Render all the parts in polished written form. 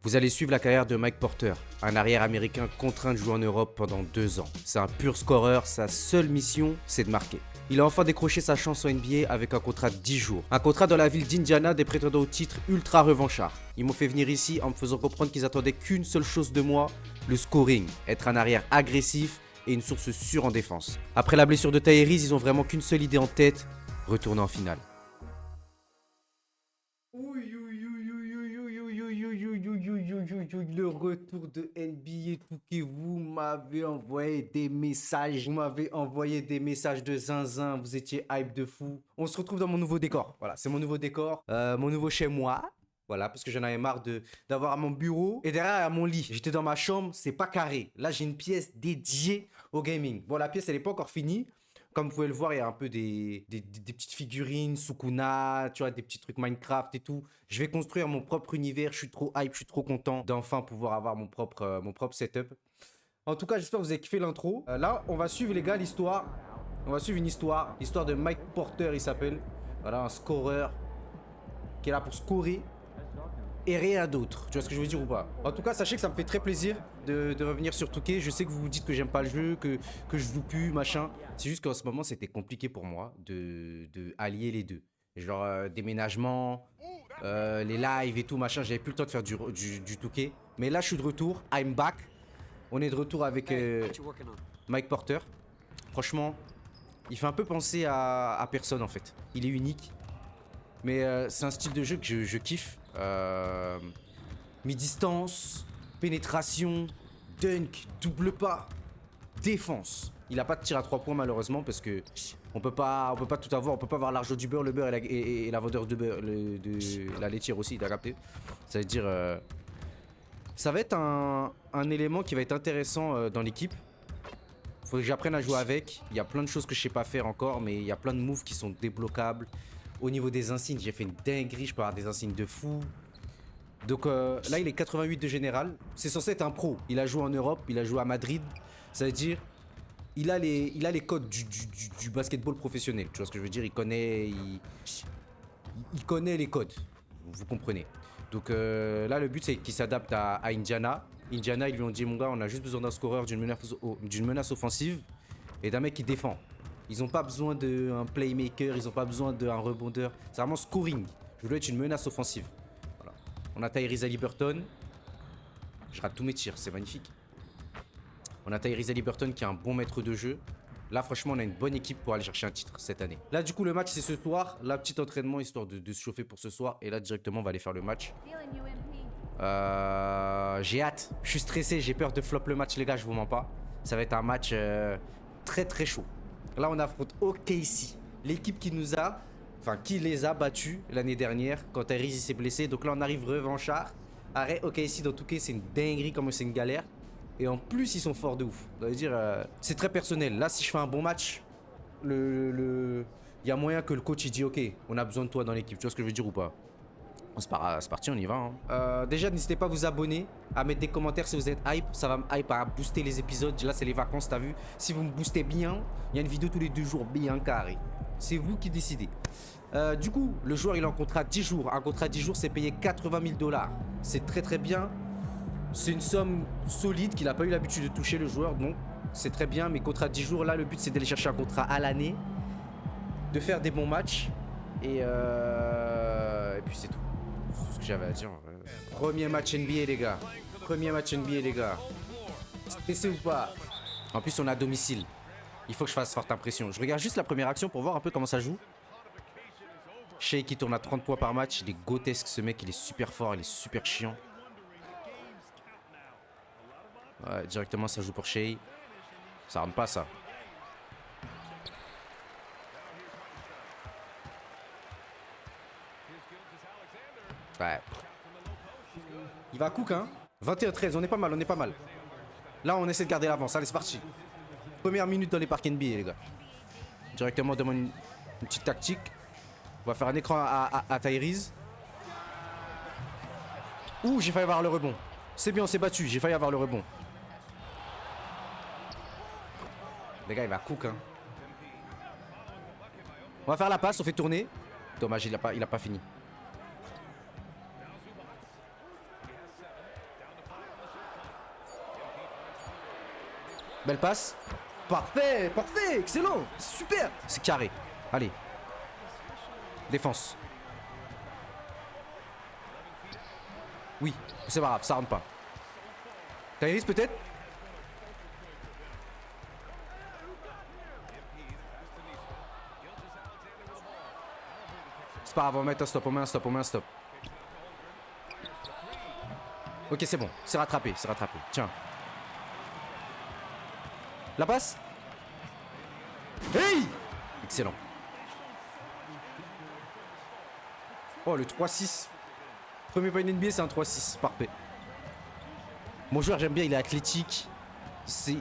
Vous allez suivre la carrière de Mike Porter, un arrière américain contraint de jouer en Europe pendant 2 ans. C'est un pur scoreur, sa seule mission, c'est de marquer. Il a enfin décroché sa chance en NBA avec un contrat de 10 jours. Un contrat dans la ville d'Indiana des prétendants au titre ultra revanchards. Ils m'ont fait venir ici en me faisant comprendre qu'ils attendaient qu'une seule chose de moi, le scoring. Être un arrière agressif et une source sûre en défense. Après la blessure de Tyrese, ils ont vraiment qu'une seule idée en tête, retourner en finale. Le retour de NBA 2K, vous m'avez envoyé des messages, vous m'avez envoyé des messages de zinzin, vous étiez hype de fou. On se retrouve dans mon nouveau décor, voilà, c'est mon nouveau décor, mon nouveau chez moi. Voilà, parce que j'en avais marre d'avoir mon bureau et derrière mon lit. J'étais dans ma chambre, c'est pas carré. Là, j'ai une pièce dédiée au gaming. Bon, la pièce, elle est pas encore finie. Comme vous pouvez le voir, il y a un peu des petites figurines, Sukuna, tu vois, des petits trucs Minecraft et tout. Je vais construire mon propre univers. Je suis trop hype, je suis trop content d'enfin pouvoir avoir mon propre setup. En tout cas, j'espère que vous avez kiffé l'intro. Là, on va suivre, les gars, l'histoire. On va suivre une histoire. L'histoire de Mike Porter, il s'appelle. Voilà, un scoreur qui est là pour scorer et rien d'autre. Tu vois ce que je veux dire ou pas? En tout cas, sachez que ça me fait très plaisir de revenir sur Touquet. Je sais que vous vous dites que j'aime pas le jeu, que je joue plus, machin. C'est juste qu'en ce moment, c'était compliqué pour moi de allier les deux. Genre, déménagement, les lives et tout, machin. J'avais plus le temps de faire du Touquet. Mais là, je suis de retour. I'm back. On est de retour avec Mike Porter. Franchement, il fait un peu penser à personne en fait. Il est unique. Mais c'est un style de jeu que je kiffe. Mi-distance, pénétration, dunk, double pas, défense. Il a pas de tir à 3 points malheureusement parce que on peut pas tout avoir. On peut pas avoir l'argent du beurre, le beurre et la vendeur de beurre, de la laitière aussi, t'as capté? Ça veut dire... ça va être un élément qui va être intéressant dans l'équipe. Faut que j'apprenne à jouer avec. Il y a plein de choses que je sais pas faire encore, mais il y a plein de moves qui sont débloquables. Au niveau des insignes, j'ai fait une dinguerie, je peux avoir des insignes de fou. Donc là, il est 88 de général. C'est censé être un pro. Il a joué en Europe, il a joué à Madrid. Ça veut dire, il a les codes du basketball professionnel. Tu vois ce que je veux dire? Il connaît les codes. Vous comprenez. Donc là, le but, c'est qu'il s'adapte à Indiana. Indiana, ils lui ont dit, mon gars, on a juste besoin d'un scoreur, d'une menace offensive et d'un mec qui défend. Ils n'ont pas besoin d'un playmaker, ils n'ont pas besoin d'un rebondeur. C'est vraiment scoring. Je voulais être une menace offensive. Voilà. On a Tyrese Haliburton. Je rate tous mes tirs, c'est magnifique. On a Tyrese Haliburton qui est un bon maître de jeu. Là, franchement, on a une bonne équipe pour aller chercher un titre cette année. Là, du coup, le match, c'est ce soir. Là, petit entraînement histoire de se chauffer pour ce soir. Et là, directement, on va aller faire le match. J'ai hâte. Je suis stressé, j'ai peur de flop le match, les gars, je vous mens pas. Ça va être un match très très chaud. Là, on affronte OKC, l'équipe qui les a battus l'année dernière quand Tyrese s'est blessé. Donc là, on arrive revanchard. Arrêt OKC dans tout cas, c'est une dinguerie comme c'est une galère. Et en plus, ils sont forts de ouf. Ça veut dire, c'est très personnel. Là, si je fais un bon match, il y a moyen que le coach il dit ok, on a besoin de toi dans l'équipe. Tu vois ce que je veux dire ou pas? C'est parti, on y va. Hein. Déjà, n'hésitez pas à vous abonner, à mettre des commentaires si vous êtes hype. Ça va me hype à booster les épisodes. Là, c'est les vacances, t'as vu? Si vous me boostez bien, il y a une vidéo tous les 2 jours, bien carré. C'est vous qui décidez. Du coup, le joueur, il est en contrat 10 jours. Un contrat 10 jours, c'est payé 80 000 $. C'est très très bien. C'est une somme solide qu'il n'a pas eu l'habitude de toucher, le joueur. Donc, c'est très bien. Mais contrat 10 jours, là, le but, c'est d'aller chercher un contrat à l'année, de faire des bons matchs. Et puis, c'est tout. C'est ce que j'avais à dire. Premier match NBA, les gars. Premier match NBA, les gars. Stressé ou pas? En plus, on est à domicile. Il faut que je fasse forte impression. Je regarde juste la première action pour voir un peu comment ça joue. Shea qui tourne à 30 points par match. Il est grotesque, ce mec. Il est super fort. Il est super chiant. Ouais, directement, ça joue pour Shea. Ça rentre pas, ça. Ouais. Il va à cook, hein. 21-13, on est pas mal, on est pas mal. Là, on essaie de garder l'avance. Allez, c'est parti. Première minute dans les parcs NBA, les gars. Directement, on demande une petite tactique. On va faire un écran à Tyrese. Ouh, j'ai failli avoir le rebond. C'est bien, on s'est battu. J'ai failli avoir le rebond. Les gars, il va à cook, hein. On va faire la passe, on fait tourner. Dommage, il a pas fini. Belle passe. Parfait, parfait, excellent, super. C'est carré. Allez. Défense. Oui, c'est pas grave, ça rentre pas. Tyrese peut-être? C'est pas grave, on va mettre un stop, on met un stop, on met un stop. Ok, c'est bon, c'est rattrapé, c'est rattrapé. Tiens. La passe? Hey! Excellent. Oh, le 3-6. Premier point NBA, c'est un 3-6. Parfait. Mon joueur, j'aime bien, il est athlétique.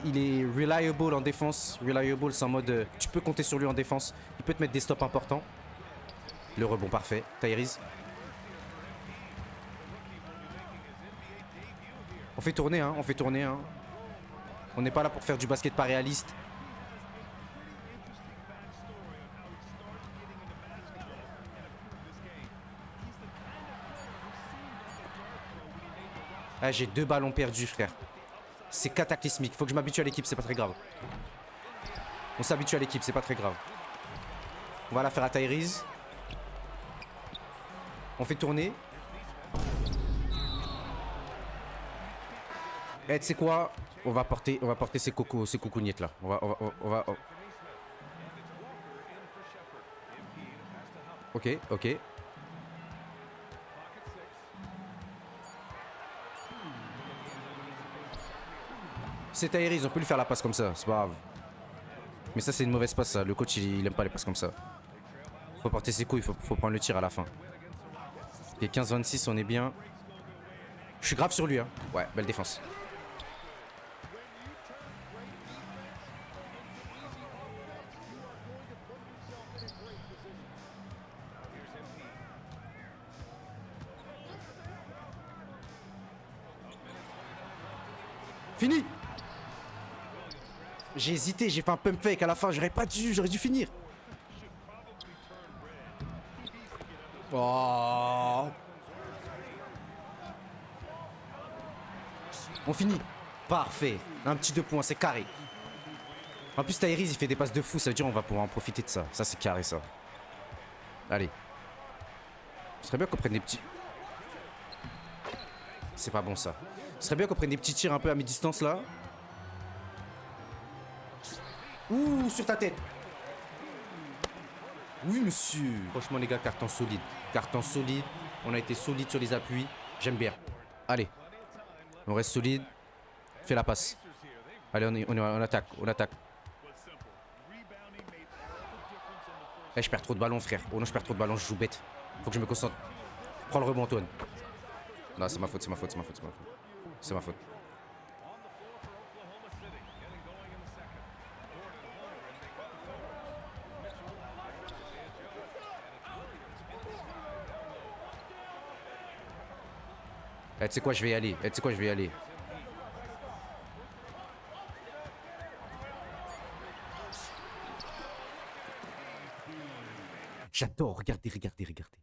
Il est reliable en défense. Reliable, c'est en mode... tu peux compter sur lui en défense. Il peut te mettre des stops importants. Le rebond, parfait. Tyrese. On fait tourner, hein. On fait tourner, hein. On n'est pas là pour faire du basket pas réaliste. Ah, j'ai 2 ballons perdus, frère. C'est cataclysmique. Faut que je m'habitue à l'équipe, c'est pas très grave. On s'habitue à l'équipe, c'est pas très grave. On va la faire à Tyrese. On fait tourner. Eh, tu sais quoi? On va porter ces coucougnettes là. Ok, ok. C'est Tyrese, on peut lui faire la passe comme ça, c'est pas grave. Mais ça, c'est une mauvaise passe, ça. Le coach, il aime pas les passes comme ça. Faut porter ses coups, faut prendre le tir à la fin. Ok, 15-26, on est bien. Je suis grave sur lui, hein. Ouais, belle défense. Fini! J'ai hésité, j'ai fait un pump fake à la fin, j'aurais dû finir. Oh. On finit. Parfait. Un petit 2 points, c'est carré. En plus, Tyrese, il fait des passes de fou, ça veut dire on va pouvoir en profiter de ça. Ça, c'est carré, ça. Allez. Ce serait bien qu'on prenne des petits... C'est pas bon, ça. Ce serait bien qu'on prenne des petits tirs un peu à mi-distance, là. Ouh, sur ta tête. Oui, monsieur. Franchement, les gars, carton solide. Carton solide. On a été solide sur les appuis. J'aime bien. Allez. On reste solide. Fais la passe. Allez, on attaque. On attaque. Eh, je perds trop de ballons, frère. Oh non, je perds trop de ballons. Je joue bête. Faut que je me concentre. Prends le rebond, Antoine. Non, c'est ma faute, c'est ma faute, c'est ma faute, c'est ma faute. C'est ma faute. Eh, tu sais quoi, je vais y aller. Eh, tu sais quoi, je vais y aller. J'adore. Regardez, regardez, regardez.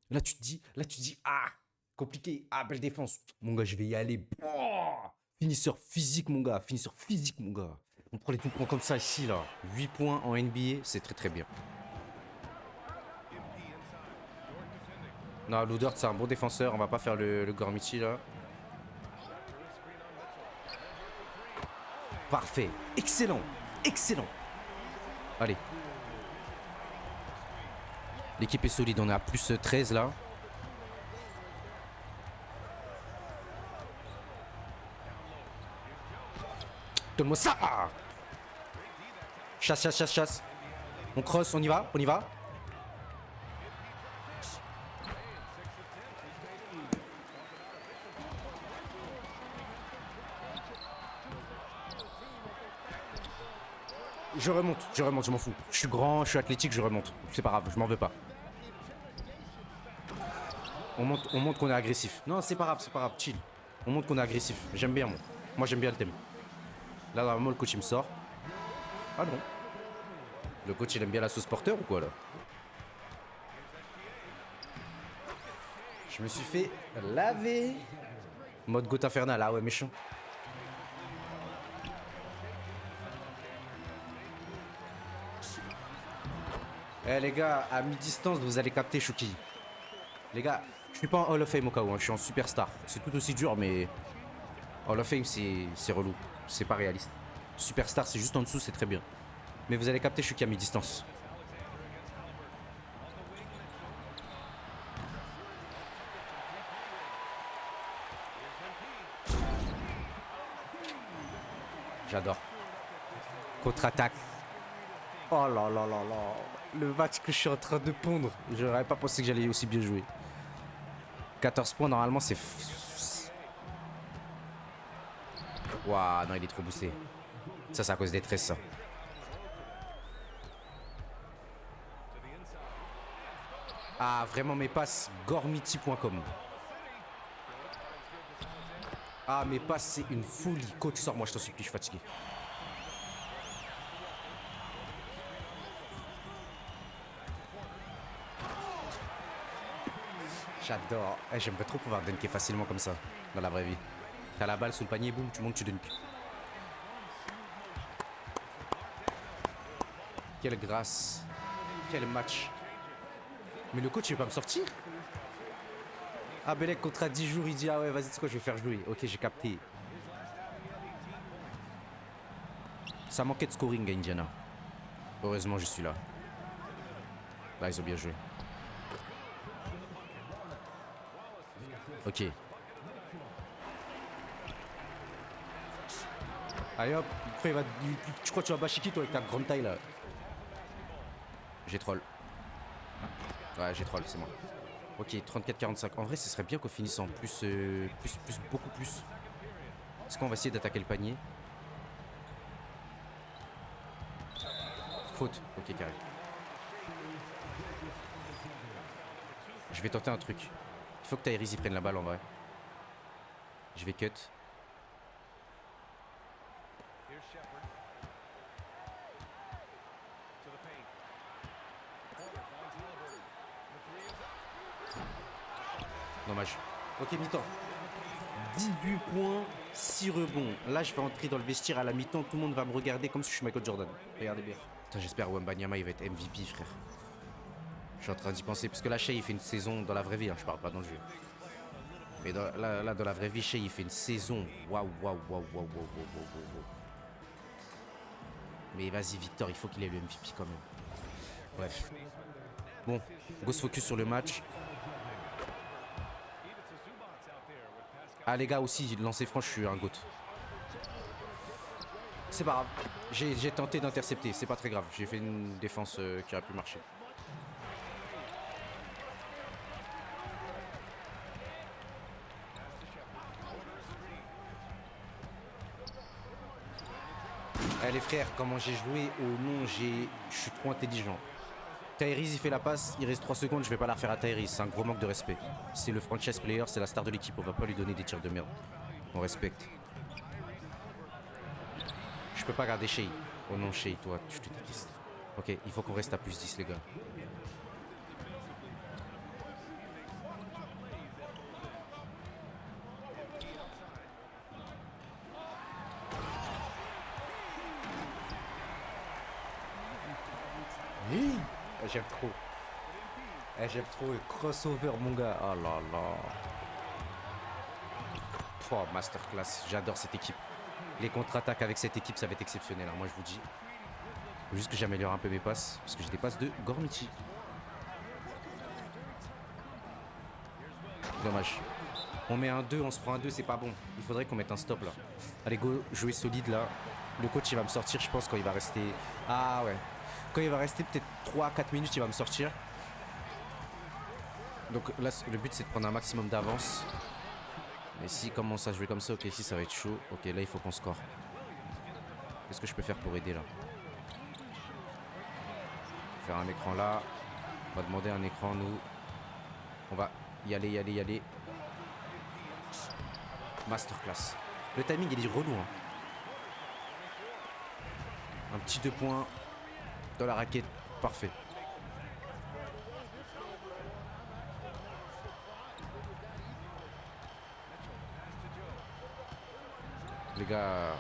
Là, tu te dis, ah, compliqué. Ah, belle défense. Mon gars, je vais y aller. Oh, finisseur physique, mon gars. Finisseur physique, mon gars. On prend les points comme ça ici, là. 8 points en NBA, c'est très, très bien. Non, Ludort, c'est un bon défenseur. On va pas faire le Gormiti, là. Parfait. Excellent. Excellent. Allez. L'équipe est solide. On est à plus 13, là. Donne-moi ça. Chasse, chasse, chasse, chasse. On cross, on y va, on y va. Je remonte, je m'en fous. Je suis grand, je suis athlétique, je remonte. C'est pas grave, je m'en veux pas. On montre qu'on est agressif. Non, c'est pas grave, chill. On montre qu'on est agressif. J'aime bien, moi. Moi, j'aime bien le thème. Là, normalement, le coach, il me sort. Ah non. Le coach, il aime bien la sauce porteur ou quoi, là? Je me suis fait laver. Mode goutte infernale, ah ouais, méchant. Eh les gars, à mi-distance, vous allez capter Chouki. Les gars, je suis pas en Hall of Fame au cas où, hein, je suis en superstar. C'est tout aussi dur, mais Hall of Fame, c'est relou. C'est pas réaliste. Superstar, c'est juste en dessous, c'est très bien. Mais vous allez capter Chouki à mi-distance. J'adore. Contre-attaque. Oh là là là là. Le match que je suis en train de pondre. Je n'aurais pas pensé que j'allais aussi bien jouer. 14 points, normalement, c'est... Waouh, non, il est trop boosté. Ça, c'est à cause des 13, ça. Ah, vraiment, mes passes, gormiti.com. Ah, mes passes, c'est une folie. Coach, sors-moi, je t'en supplie, je suis fatigué. J'adore. Eh, j'aimerais trop pouvoir dunker facilement comme ça, dans la vraie vie. T'as la balle sous le panier, boum, tu montes, tu dunks. Quelle grâce. Quel match. Mais le coach, il va pas me sortir. Ah, Belek, contrat 10 jours, il dit ah ouais, vas-y, c'est quoi, je vais faire jouer. Ok, j'ai capté. Ça manquait de scoring à Indiana. Heureusement, je suis là. Là, ils ont bien joué. Ok. Allez hop, tu crois que tu vas bâcher qui toi avec ta grande taille là? J'ai troll. Ouais, j'ai troll, c'est moi. Ok, 34-45. En vrai, ce serait bien qu'on finisse en plus, beaucoup plus. Est-ce qu'on va essayer d'attaquer le panier? Faute. Ok, carré. Je vais tenter un truc. Il faut que Tyrese y prenne la balle en vrai. Je vais cut. Dommage. Ok, mi-temps. 18 points, 6 rebonds. Là, je vais entrer dans le vestiaire à la mi-temps. Tout le monde va me regarder comme si je suis Michael Jordan. Regardez bien. Putain, j'espère Wembanyama, il va être MVP, frère. Je suis en train d'y penser. Parce que là, Shai, il fait une saison dans la vraie vie. Hein, je parle pas dans le jeu. Mais là, dans la vraie vie, Shai, il fait une saison. Waouh, waouh, waouh, waouh, waouh, waouh, waouh. Mais vas-y, Victor, il faut qu'il ait le MVP quand même. Bref. Bon, go se focus sur le match. Ah les gars aussi, lancer franc, je suis un goat. C'est pas grave. J'ai tenté d'intercepter, c'est pas très grave. J'ai fait une défense qui aurait pu marcher. Eh les frères, comment j'ai joué au nom, je suis trop intelligent. Tyrese il fait la passe, il reste 3 secondes, je vais pas la refaire à Tyrese, c'est un gros manque de respect. C'est le franchise player, c'est la star de l'équipe, on va pas lui donner des tirs de merde. On respecte. Je peux pas garder Shai. Oh non Shai, toi, je te déteste. Ok, il faut qu'on reste à plus 10 les gars. Oui. J'aime trop. J'aime trop le crossover, mon gars. Oh là là. Oh, masterclass. J'adore cette équipe. Les contre-attaques avec cette équipe, ça va être exceptionnel. Hein, moi, je vous dis. Faut juste que j'améliore un peu mes passes. Parce que j'ai des passes de Gormiti. Dommage. On met un 2, on se prend un 2, c'est pas bon. Il faudrait qu'on mette un stop là. Allez, go, jouer solide là. Le coach, il va me sortir, je pense, quand il va rester... Ah ouais. Quand il va rester peut-être 3-4 minutes, il va me sortir. Donc là, le but, c'est de prendre un maximum d'avance. Mais s'il commence à jouer comme ça, ok, si ça va être chaud. Ok, là, il faut qu'on score. Qu'est-ce que je peux faire pour aider là? Faire un écran là. On va demander un écran, nous. On va y aller, y aller, y aller. Masterclass. Le timing, il est relou. Hein. Un petit 2 points dans la raquette. Parfait. Les gars,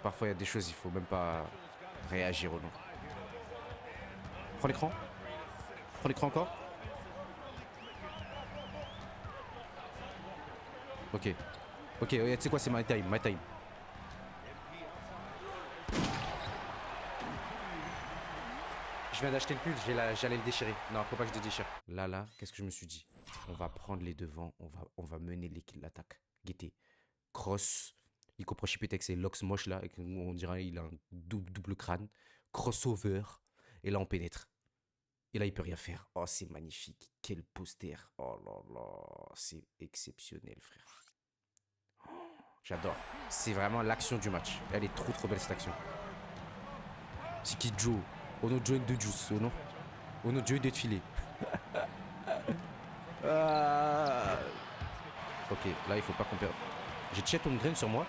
parfois il y a des choses, il faut même pas réagir au nom. Prends l'écran. Prends l'écran encore. Ok. Ok, tu sais quoi, c'est my time, my time. Je viens d'acheter le pull, j'allais le déchirer. Non, faut pas que je le déchire. Là, qu'est-ce que je me suis dit? On va prendre les devants, on va mener l'attaque. Guettez. Cross. Il comprend chipé avec ses locks moches là, et on dirait il a un double crâne. Crossover. Et là, on pénètre. Et là, il peut rien faire. Oh, c'est magnifique. Quel poster. Oh là là. C'est exceptionnel, frère. J'adore. C'est vraiment l'action du match. Elle est trop belle cette action. C'est qui Joe? Ono Joe de Juice, non? Ono Joe de filet. Ok, là il faut pas qu'on perde. J'ai Chet Holmgren sur moi.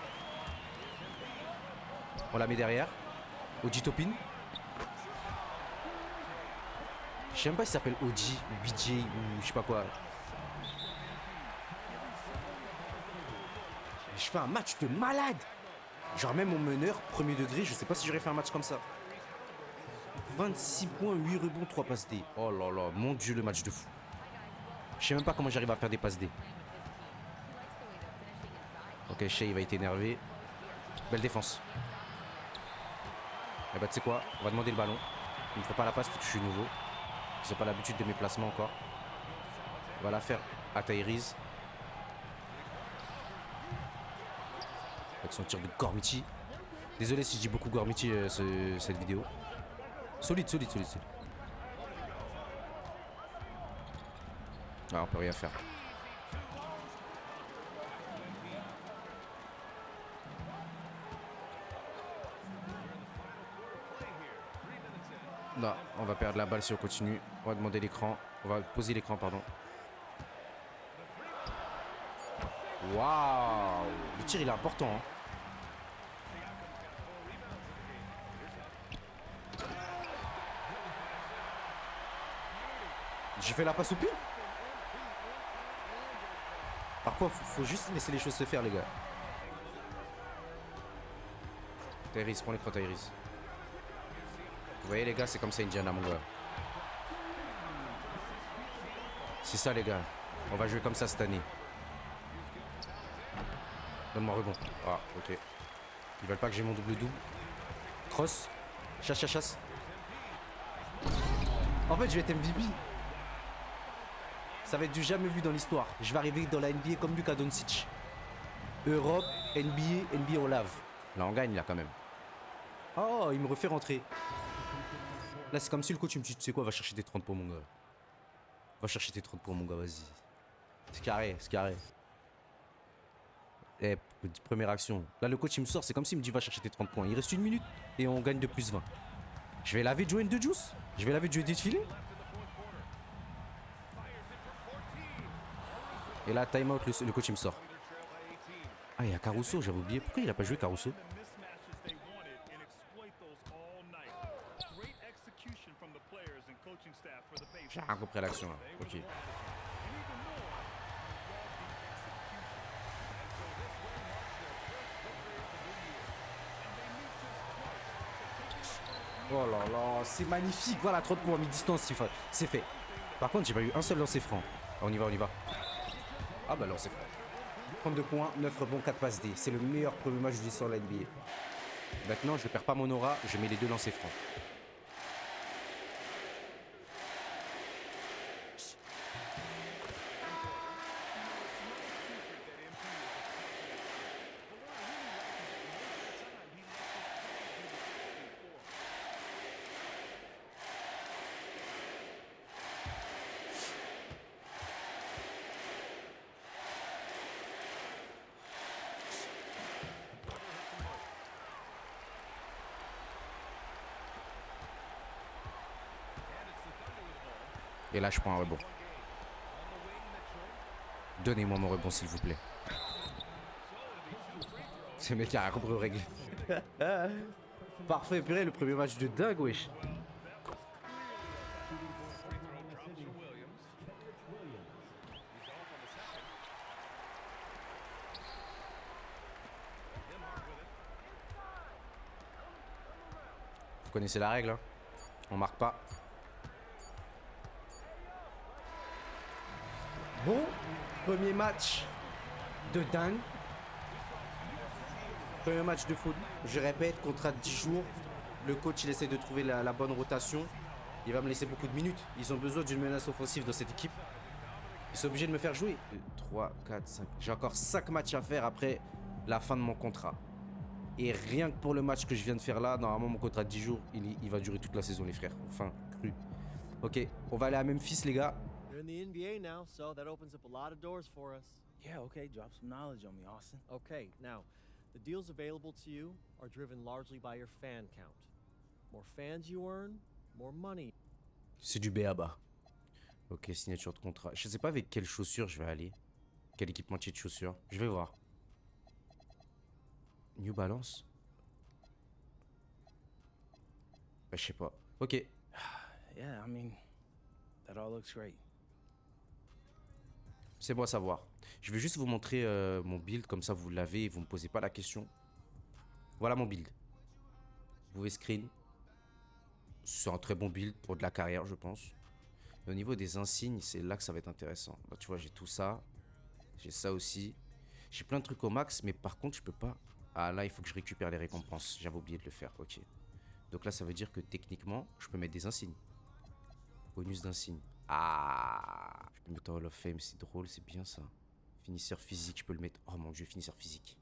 On la met derrière. Oji Topin. Je sais même pas s'il s'appelle Oji ou BJ ou je sais pas quoi. Je fais un match de malade. Genre même mon meneur, premier degré, je sais pas si j'aurais fait un match comme ça. 26 points, 8 rebonds, 3 passes D. Oh là là, mon dieu, le match de fou. Je sais même pas comment j'arrive à faire des passes D. Ok, Shea il va être énervé. Belle défense. Et bah tu sais quoi, on va demander le ballon. Il me faut pas la passe parce que je suis nouveau. Ils ont pas l'habitude de mes placements encore. On va la faire à Tyrese. Avec son tir de Gormiti. Désolé si je dis beaucoup Gormiti cette vidéo. Solide. Ah, on peut rien faire. Non, on va perdre la balle si on continue. On va demander l'écran. On va poser l'écran, pardon. Waouh! Le tir, il est important. Hein. J'ai fait la passe au pied. Parfois, faut juste laisser les choses se faire, les gars. Tyrese, prends l'écran, Tyrese. Vous voyez, les gars, c'est comme ça, Indiana, mon gars. C'est ça, les gars. On va jouer comme ça cette année. Donne-moi rebond. Ah, ok. Ils veulent pas que j'ai mon double-double. Cross. Chasse. En fait, je vais être MVP. Ça va être du jamais vu dans l'histoire. Je vais arriver dans la NBA comme Luka Doncic. Europe, NBA on lave. Là, on gagne, là, quand même. Oh, il me refait rentrer. Là, c'est comme si le coach me dit, tu sais quoi, va chercher tes 30 points, mon gars. Va chercher tes 30 points, mon gars, vas-y. C'est carré. Eh, première action. Là, le coach, il me sort, c'est comme s'il me dit, va chercher tes 30 points. Il reste 1 minute et on gagne de plus 20. Je vais laver Joe de Juice. Je vais laver Joe de filet. Et là, time out, le coach, il me sort. Ah, il y a Caruso, j'avais oublié. Pourquoi il a pas joué Caruso? J'ai rien compris à l'action là. Ok. Oh là là, c'est magnifique. Voilà, 30 points à mi-distance, c'est fait. Par contre, j'ai pas eu un seul lancer franc. Ah, on y va. Ah bah lancer franc. 32 points, 9 rebonds, 4 passes D. C'est le meilleur premier match de l'histoire de la NBA. Maintenant, je perds pas mon aura, je mets les 2 lancers francs. Et là, je prends un rebond. Donnez-moi mon rebond, s'il vous plaît. Ce mec a compris aux règles. Parfait, purée, le premier match de dingue, wesh. Vous connaissez la règle, hein. On marque pas. Bon, premier match de dingue. Premier match de foot. Je répète, contrat de 10 jours. Le coach, il essaie de trouver la bonne rotation. Il va me laisser beaucoup de minutes. Ils ont besoin d'une menace offensive dans cette équipe. Ils sont obligés de me faire jouer. 2, 3, 4, 5. J'ai encore 5 matchs à faire après la fin de mon contrat. Et rien que pour le match que je viens de faire là, normalement mon contrat de 10 jours, il va durer toute la saison, les frères. Enfin, cru. Ok, on va aller à Memphis, les gars. You're in the NBA now, so that opens up a lot of doors for us. Yeah, okay, drop some knowledge on me, Austin. Okay, now, the deals available to you are driven largely by your fan count. More fans you earn, more money. C'est du B.A.B.A. Ok, signature de contrat. Je sais pas avec quelles chaussures je vais aller. Quel équipementier de chaussures. Je vais voir. New Balance. Bah, je sais pas. Ok. Yeah, I mean, that all looks great. C'est bon à savoir. Je vais juste vous montrer mon build. Comme ça, vous l'avez et vous me posez pas la question. Voilà mon build. Vous pouvez screen. C'est un très bon build pour de la carrière, je pense. Et au niveau des insignes, c'est là que ça va être intéressant. Là, tu vois, j'ai tout ça. J'ai ça aussi. J'ai plein de trucs au max, mais par contre, je peux pas... Ah, là, il faut que je récupère les récompenses. J'avais oublié de le faire, ok. Donc là, ça veut dire que techniquement, je peux mettre des insignes. Bonus d'insignes. Ah, je peux mettre en Hall of Fame, c'est drôle, c'est bien ça. Finisseur physique, je peux le mettre... Oh mon dieu, finisseur physique.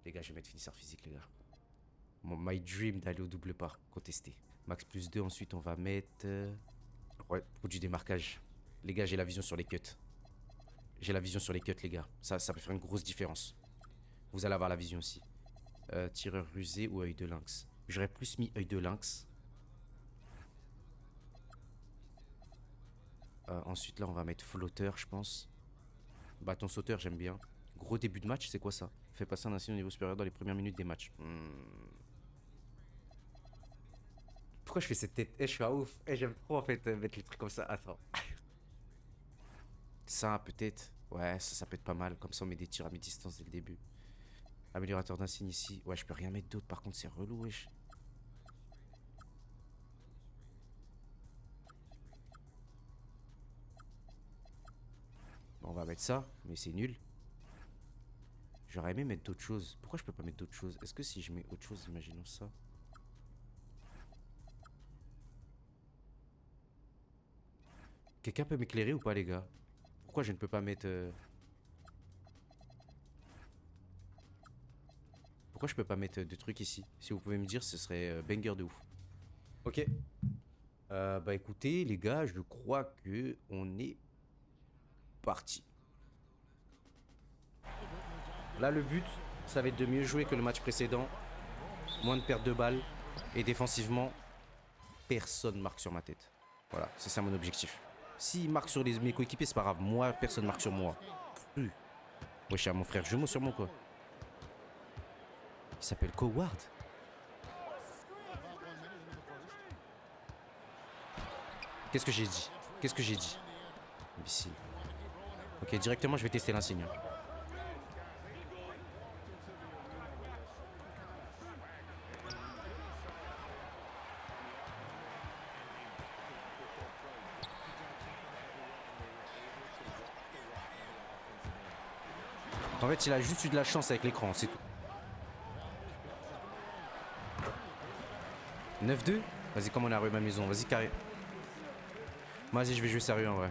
Les gars, je vais mettre finisseur physique, les gars. Mon my dream d'aller au double pas, contesté. Max plus 2, ensuite on va mettre... Ouais, produit des marquages. Les gars, j'ai la vision sur les cuts. J'ai la vision sur les cuts, les gars. Ça peut faire une grosse différence. Vous allez avoir la vision aussi. Tireur rusé ou œil de lynx. J'aurais plus mis œil de lynx. Ensuite, là, on va mettre flotteur, je pense. Bâton sauteur, j'aime bien. Gros début de match, c'est quoi ça? Fait passer un insigne au niveau supérieur dans les premières minutes des matchs. Pourquoi je fais cette tête? Je suis à ouf. J'aime trop en fait mettre les trucs comme ça. Attends. Ça, peut-être. Ouais, ça peut être pas mal. Comme ça, on met des tirs à mi-distance dès le début. Améliorateur d'insigne ici. Ouais, je peux rien mettre d'autre. Par contre, c'est relou, wesh. Bon, on va mettre ça, mais c'est nul. J'aurais aimé mettre d'autres choses. Pourquoi je peux pas mettre d'autres choses? Est-ce que si je mets autre chose, imaginons ça. Quelqu'un peut m'éclairer ou pas, les gars? Pourquoi je ne peux pas mettre... Pourquoi je peux pas mettre de trucs ici? Si vous pouvez me dire, ce serait banger de ouf. Ok. Bah écoutez, les gars, je crois que on est parti. Là, le but, ça va être de mieux jouer que le match précédent. Moins de pertes de balles. Et défensivement, personne marque sur ma tête. Voilà, c'est ça mon objectif. S'il marque sur mes coéquipiers, c'est pas grave. Moi, personne marque sur moi. Ouais, je suis à mon frère jumeau sur moi, quoi. Il s'appelle Coward. Qu'est-ce que j'ai dit? Qu'est-ce que j'ai dit? Imbécile. Ok, directement, je vais tester l'insigne. En fait, il a juste eu de la chance avec l'écran, c'est tout. 9-2. Vas-y, comme on a rué ma maison, vas-y, carré. Vas-y, je vais jouer sérieux en vrai.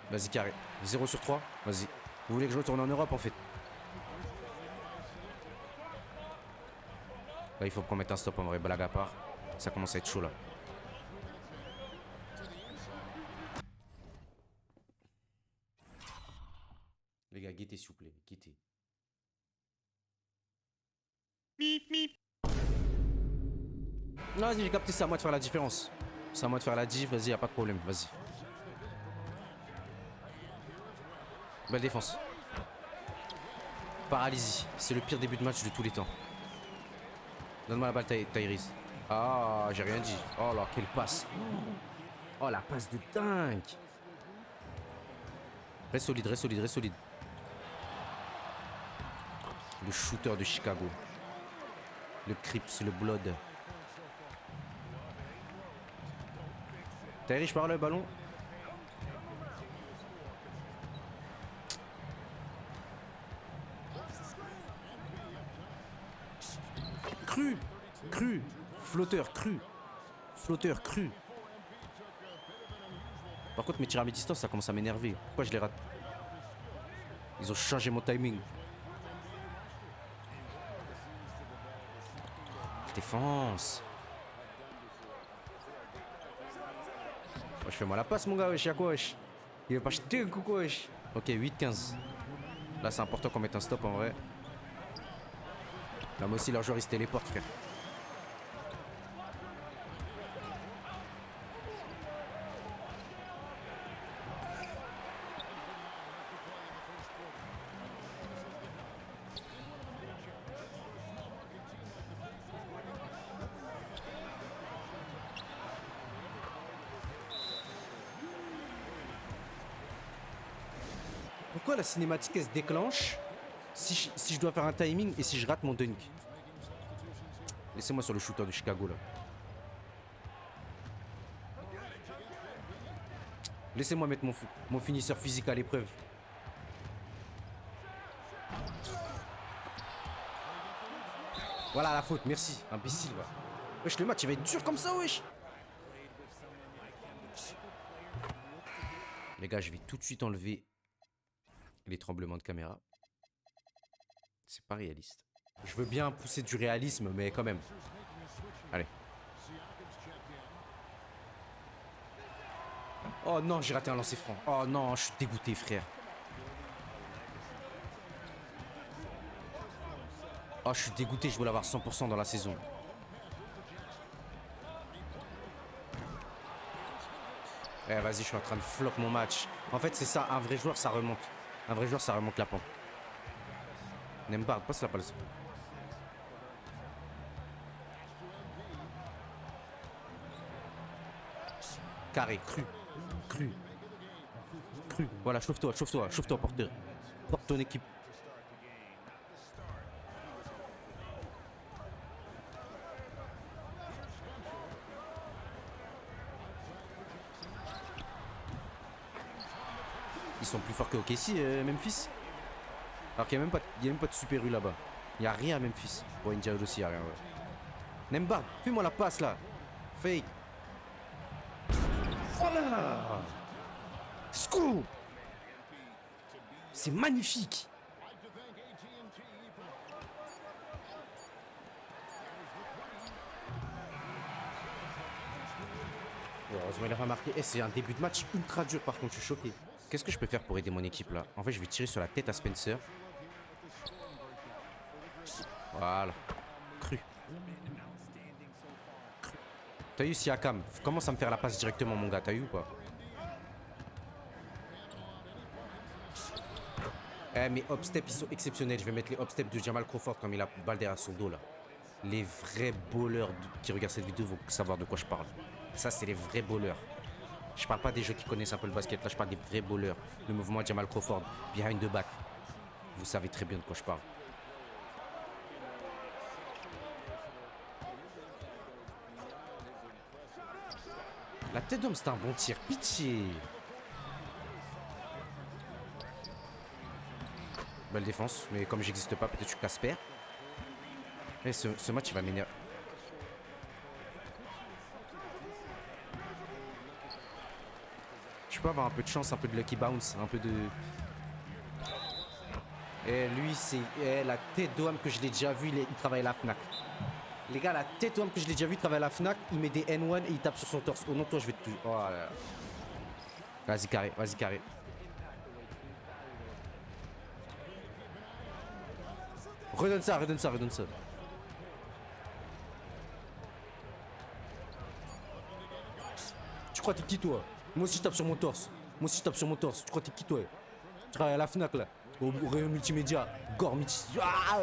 Vas-y, carré. 0 sur 3. Vas-y. Vous voulez que je retourne en Europe en fait? Là, il faut qu'on mette un stop en vrai, blague à part. Ça commence à être chaud là. Les gars, guettez s'il vous plaît, guettez. Non, vas-y, j'ai capté, c'est à moi de faire la différence. C'est à moi de faire la diff, vas-y, y'a pas de problème, vas-y. Belle défense. Paralysie, c'est le pire début de match de tous les temps. Donne-moi la balle, Tyrese. Ah, j'ai rien dit. Oh là, quelle passe. Oh, la passe de dingue. Reste solide, reste solide, reste solide. Le shooter de Chicago. Le Crips, le Blood. Tyrese, je parle le ballon. Cru. Cru. Flotteur, cru. Flotteur, cru. Par contre, mes tirs à mi-distance, ça commence à m'énerver. Pourquoi je les rate? Ils ont changé mon timing. Défense. Wesh, fais-moi la passe, mon gars, wesh, y'a quoi, wesh? Il veut pas jeter un coucou, wesh. Ok, 8-15. Là, c'est important qu'on mette un stop en vrai. Là, moi aussi, leur joueur, il se téléporte, frère. Pourquoi la cinématique elle se déclenche si je dois faire un timing et si je rate mon dunk? Laissez-moi sur le shooter de Chicago là. Laissez-moi mettre mon finisseur physique à l'épreuve. Voilà la faute, merci. Imbécile va. Wesh, le match il va être dur comme ça, wesh. Les gars, je vais tout de suite enlever les tremblements de caméra. C'est pas réaliste. Je veux bien pousser du réalisme, mais quand même. Allez. Oh non, j'ai raté un lancer franc. Oh non, je suis dégoûté, frère. Oh, je suis dégoûté, je voulais avoir 100% dans la saison. Eh, vas-y, je suis en train de flop mon match. En fait, c'est ça, un vrai joueur, ça remonte. Un vrai joueur, ça remonte la pente. Nembard, passe la balle. Carré, cru. Cru. Cru. Voilà, chauffe-toi, chauffe-toi, chauffe-toi, porteur. Porte ton équipe. Ils sont plus forts que OKC, Memphis. Alors qu'il n'y a même pas de Super U là-bas. Il n'y a rien à Memphis. Bon, India aussi, il n'y a rien. Ouais. Nembard, fais-moi la passe là. Fake. Voilà. Scoop. C'est magnifique. Heureusement, il a pas marqué. Eh, c'est un début de match ultra dur par contre, je suis choqué. Qu'est-ce que je peux faire pour aider mon équipe là? En fait, je vais tirer sur la tête à Spencer. Voilà. Cru. Cru. T'as eu Siakam? Commence à me faire la passe directement, mon gars. T'as eu ou pas? Eh, mes hop-steps, ils sont exceptionnels. Je vais mettre les hop-steps de Jamal Crawford comme il a balle derrière son dos là. Les vrais bowlers qui regardent cette vidéo vont savoir de quoi je parle. Ça, c'est les vrais bowlers. Je parle pas des gens qui connaissent un peu le basket. Là, je parle des vrais bowlers. Le mouvement de Jamal Crawford, behind the back. Vous savez très bien de quoi je parle. La tête d'homme, c'est un bon tir. Pitié. Belle défense. Mais comme j'existe pas, peut-être que je suis Casper. Et ce match, il va m'énerver. Je peux avoir un peu de chance, un peu de lucky bounce, un peu de... Et lui, c'est la tête d'homme que je l'ai déjà vu, il travaille à la FNAC. Les gars, la tête d'homme que je l'ai déjà vu travailler à la FNAC, il met des N1 et il tape sur son torse. Oh non, toi, je vais te... Oh là là. Vas-y, carré, vas-y, carré. Redonne ça, redonne ça, redonne ça. Tu crois que t'es qui, toi? Moi aussi je tape sur mon torse. Moi aussi je tape sur mon torse. Tu crois que t'es qui, toi? Tu travailles à la FNAC là. Au rayon multimédia. Gore multi. Ah,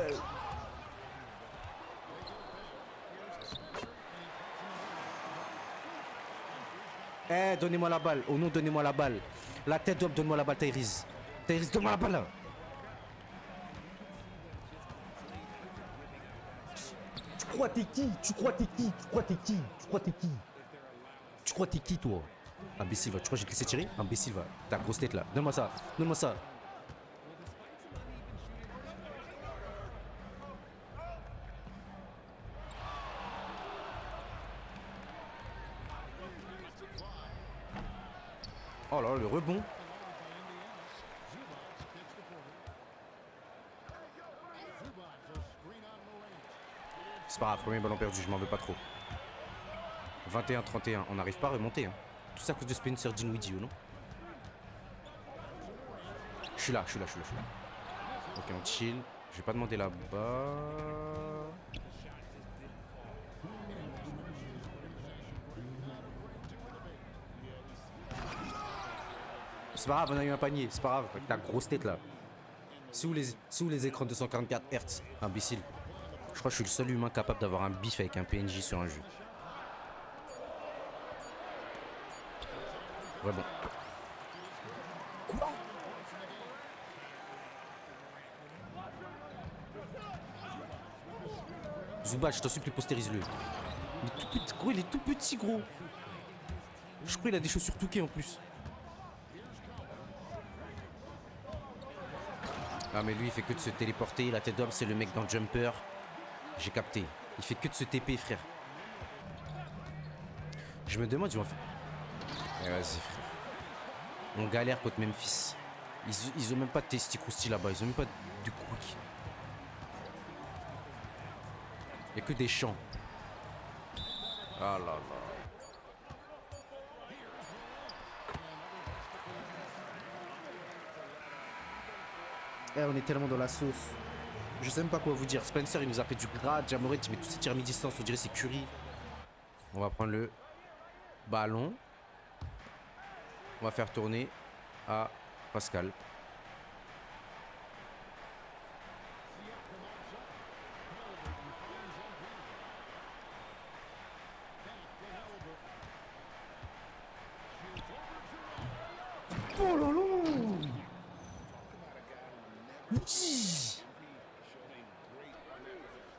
eh, donnez-moi la balle. Oh non, donnez-moi la balle. La tête d'homme, donne-moi la balle, Tyrese. Tyrese, donne-moi la balle là. crois t'es qui? Tu crois t'es qui? Tu crois t'es qui? Tu crois t'es qui? Tu crois t'es qui, toi? Imbécile, va. Tu crois que j'ai te laissé tirer? Imbécile, va. Ta grosse tête, là. Donne-moi ça. Donne-moi ça. Oh là là, le rebond. C'est pas grave, premier ballon perdu, je m'en veux pas trop. 21-31, on n'arrive pas à remonter. Hein. Tout ça à cause de Spencer Dinwiddie, non? Je suis là. Ok, on chill. Je vais pas demander là-bas. C'est pas grave, on a eu un panier. C'est pas grave, avec ta grosse tête là. C'est où les écrans 244 Hz? Imbécile. Je crois que je suis le seul humain capable d'avoir un bif avec un PNJ sur un jeu. Ouais, bon. Quoi? Zubac, je t'en supplie, postérise-le. Il est tout petit, gros. Je crois qu'il a des chaussures touquées en plus. Ah, mais lui, il fait que de se téléporter. La tête d'homme, c'est le mec dans le jumper. J'ai capté. Il fait que de se TP, frère. Je me demande, ils vont faire. Eh, vas-y, frère. On galère contre Memphis. Ils ont même pas de testicousti là-bas. Ils ont même pas de quick. Il n'y a que des champs. Ah là là. Eh, on est tellement dans la sauce. Je sais même pas quoi vous dire. Spencer, il nous a fait du gras. Jamoret, il met tous ses tirs à mi-distance. On dirait c'est Curry. On va prendre le ballon. On va faire tourner à Pascal. Oh là là!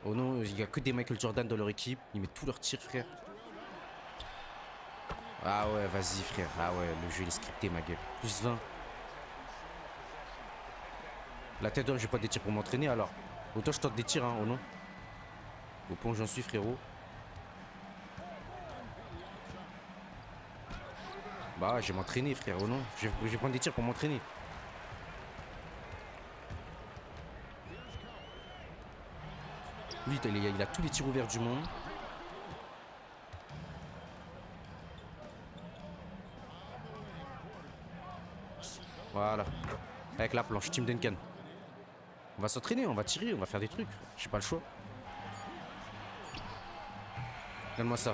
Oh non, il n'y a que des Michael Jordan dans leur équipe. Ils mettent tous leurs tirs, frère. Ah ouais, vas-y, frère. Ah ouais, le jeu il est scripté, ma gueule. Plus 20. La tête d'homme, j'ai pas des tirs pour m'entraîner alors. Autant je tente des tirs, hein, oh non. Au point où j'en suis, frérot. Bah, je vais m'entraîner, frère, oh non. Je vais prendre des tirs pour m'entraîner. Lui, il a tous les tirs ouverts du monde. Voilà. Avec la planche, Team Duncan. On va s'entraîner, on va tirer, on va faire des trucs. J'ai pas le choix. Donne-moi ça.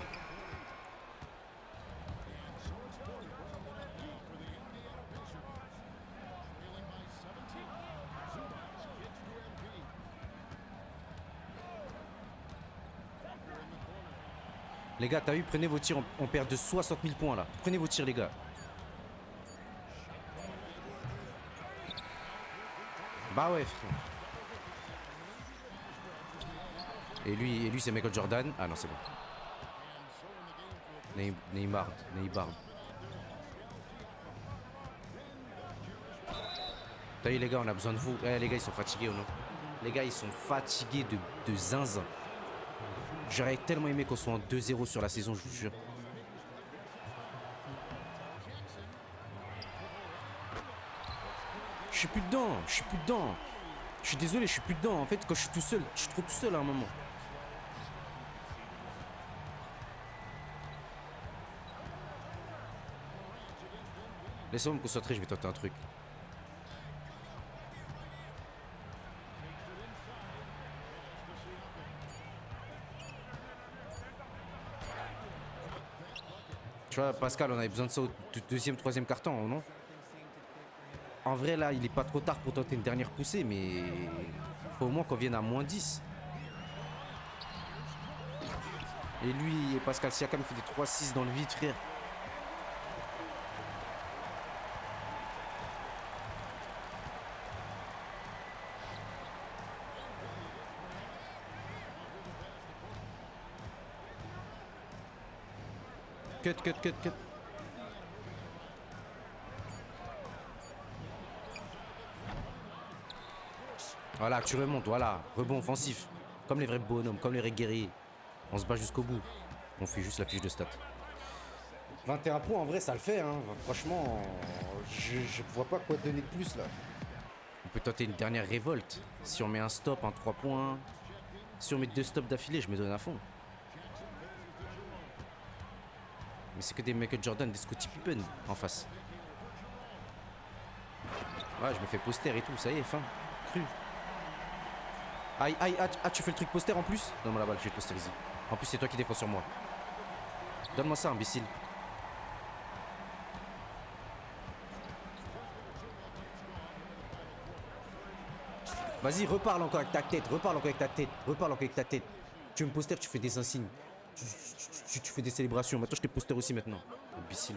Les gars, t'as vu, prenez vos tirs, on perd de 60 000 points là. Prenez vos tirs, les gars. Bah ouais, frère. Et lui c'est Michael Jordan. Ah non, c'est bon. Neymar. T'as vu, les gars, on a besoin de vous. Eh, les gars, ils sont fatigués ou non? Les gars, ils sont fatigués de zinzin. J'aurais tellement aimé qu'on soit en 2-0 sur la saison, je vous jure. Je suis plus dedans. Je suis désolé, je suis plus dedans. En fait, quand je suis tout seul, je suis trop tout seul à un moment. Laissez-moi me concentrer, je vais tenter un truc. Tu vois, Pascal, on avait besoin de ça au deuxième, troisième quart-temps, non? En vrai, là, il est pas trop tard pour tenter une dernière poussée, mais faut au moins qu'on vienne à moins 10. Et lui et Pascal Siakam fait des 3-6 dans le vide, frère. Cut, cut, cut, cut. Voilà, tu remontes, voilà. Rebond offensif. Comme les vrais bonhommes, comme les vrais guerriers. On se bat jusqu'au bout. On fait juste la fiche de stats. 21 points, en vrai, ça le fait. Hein. Franchement, je vois pas quoi donner de plus, là. On peut tenter une dernière révolte. Si on met un stop, un 3 points. Si on met 2 stops d'affilée, je me donne à fond. Mais c'est que des Michael Jordan, des Scottie Pippen en face. Ouais, je me fais poster et tout, ça y est, fin. Cru. Aïe, aïe, ah, tu fais le truc poster en plus? Donne-moi la balle, je vais te posteriser. En plus, c'est toi qui défends sur moi. Donne-moi ça, imbécile. Vas-y, reparle encore avec ta tête, reparle encore avec ta tête, reparle encore avec ta tête. Tu veux me poster, tu fais des insignes. Tu fais des célébrations. Maintenant, je te poster aussi maintenant. Imbécile.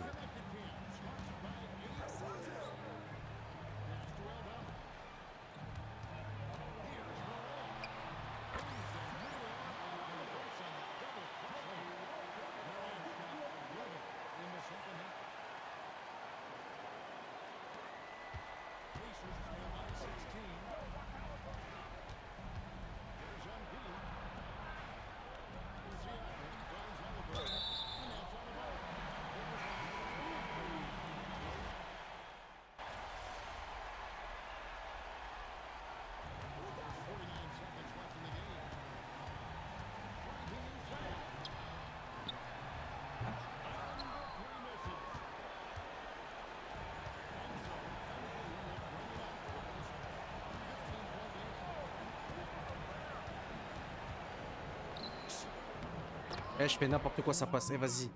Eh, je fais n'importe quoi, ça passe. Eh, vas-y.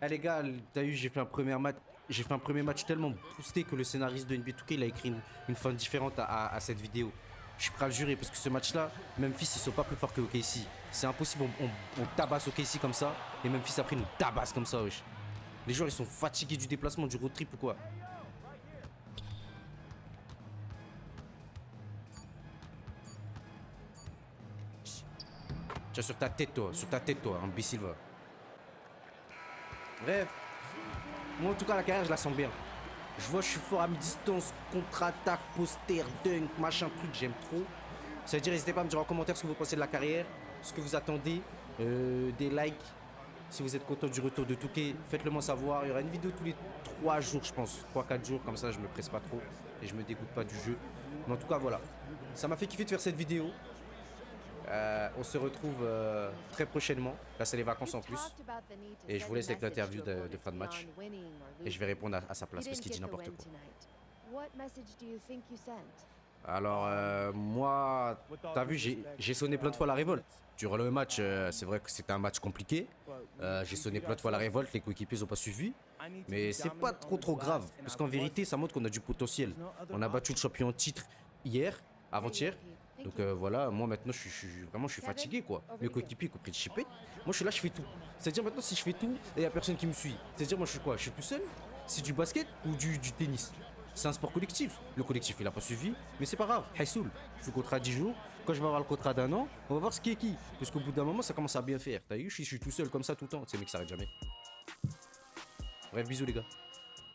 Eh, les gars, t'as vu, j'ai fait un premier match. J'ai fait un premier match tellement boosté que le scénariste de NBA 2K il a écrit une fin différente à cette vidéo. Je suis prêt à le jurer parce que ce match-là, Memphis ils sont pas plus forts que OKC. C'est impossible, on tabasse OKC comme ça et Memphis après nous tabasse comme ça, wesh. Les joueurs ils sont fatigués du déplacement, du road trip ou quoi. Tiens, sur ta tête, toi, imbécile, va. Bref. Moi, en tout cas, la carrière, je la sens bien. Je vois, je suis fort à mi-distance, contre-attaque, poster, dunk, machin, truc, j'aime trop. Ça veut dire, n'hésitez pas à me dire en commentaire ce que vous pensez de la carrière, ce que vous attendez, des likes. Si vous êtes content du retour de Touquet, faites-le moi savoir. Il y aura une vidéo tous les 3 jours, je pense. 3-4 jours, comme ça, je me presse pas trop et je me dégoûte pas du jeu. Mais en tout cas, voilà. Ça m'a fait kiffer de faire cette vidéo. On se retrouve très prochainement. Là, c'est les vacances en plus. Et je vous laisse avec l'interview de fin de match. Et je vais répondre à sa place parce qu'il dit n'importe quoi. Alors, moi, t'as vu, j'ai sonné plein de fois la révolte. Durant le match, c'est vrai que c'était un match compliqué. J'ai sonné plein de fois la révolte, les coéquipiers n'ont pas suivi. Mais c'est pas trop grave. Parce qu'en vérité, ça montre qu'on a du potentiel. On a battu le champion en titre hier, avant-hier. Donc voilà, moi maintenant je suis fatigué quoi. Mes coéquipiers ont compris de chipper. Moi je suis là, je fais tout. C'est-à-dire maintenant si je fais tout, il n'y a personne qui me suit. C'est-à-dire moi je suis quoi? Je suis tout seul? C'est du basket ou du tennis? C'est un sport collectif. Le collectif il a pas suivi, mais c'est pas grave. Haïsoul, je suis contrat 10 jours. Quand je vais avoir le contrat d'1 an, on va voir ce qui est qui. Parce qu'au bout d'un moment ça commence à bien faire. T'as vu, je suis tout seul comme ça tout le temps. C'est mec ça s'arrête jamais. Bref, bisous les gars.